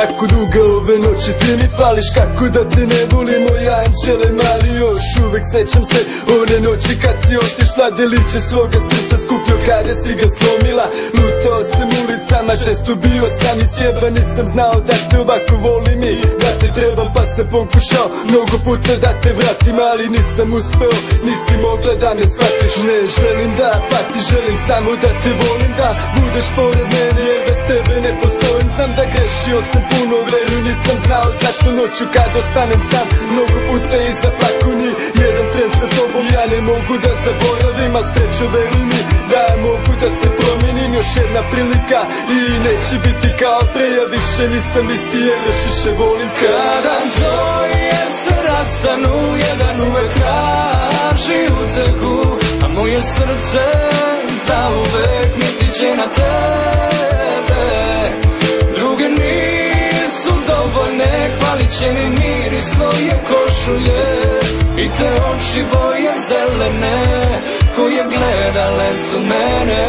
jako duga ove noći, ti mi fališ, kako da te ne volim, moja anđele mali. Još uvek sećam se one noći kad si otišla, deliće svoga srca skupio kada si ga slomila. Lutao sam ulicama, često bio sam i sjeban, nisam znao da te ovako volim i da te trebam, pa sam pokušao mnogo puta da te vratim, ali nisam uspeo, nisi mogla da me shvatiš. Ne želim da pati, želim samo da te volim, da budeš pored mene, jer bez tebe ne postojim. Znam da grešio sam puno, vremenu nisam znao zašto noću kad ostanem sam, mnogo puta iza plaku, ni jedan tren sa tobom ja ne mogu da zaboravim, al srećo veruj mi da mogu da se promenim. Još jedna prilika i neće biti kao pre, ja više nisam isti jer još više volim te. Kada dvoje se rastanu, jedan uvek traži uteku, a moje srce zauvek misliće na tebe. Druge nisu dovoljne, hvalit će mi miris tvoje košulje i te oči boje zelene koje gledale su mene.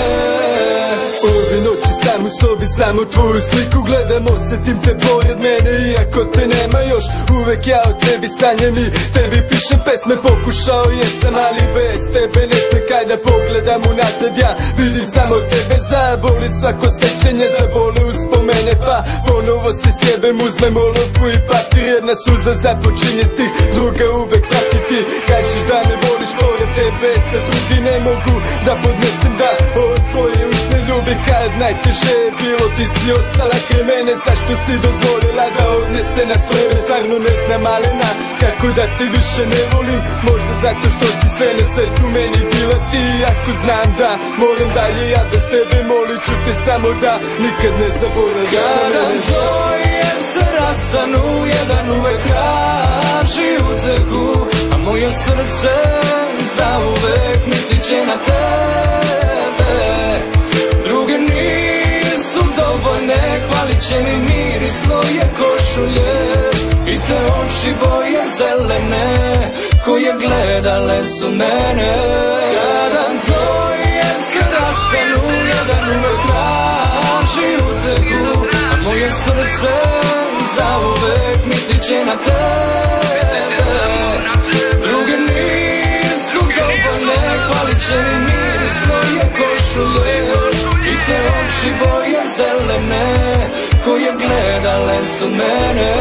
Ove noći sam u sobi, samo tvoju sliku gledam, osetim te pored mene, iako te nema još uvek ja o tebi sanjam i tebi pišem pesme. Pokušao jesam, ali bez tebe ne znam kaj da pogledam unazad, ja vidim samo tebe. Zaboli svako sećanje, zabole uspomene, pa ponovo se sjebem, uzmem olovku i papir, jedna suza započinje stih, druga uvek pratiti. Kažeš da me voliš, pored tebe sa drugi ne mogu da podnesem, da od tvoje usne ljubi kad najteže je bilo, ti si ostala kraj mene. Zašto si dozvolila da odnese na svoje, stvarno ne znam malena kako da te više ne volim, možda zato što si sve na svetu meni bila ti. Ako znam da moram dalje ja bez tebe, molit ću te samo da nikad ne zaboraviš na mene. Kada dvoje se rastanu, jedan uvek traži uteku, a moje srce zauvek misliće na tebe. Druge nisu dovoljne, hvalit će mi miris tvoje košulje i te oči boje zelene koje gledale su mene. Kada dvoje se rastanu, jedan uvek traži uteku, a moje srce zauvek misliće na tebe. Druge nisu dovoljne, hvalit će mi miris tvoje košulje i te oči boje zelene koje gledale su mene.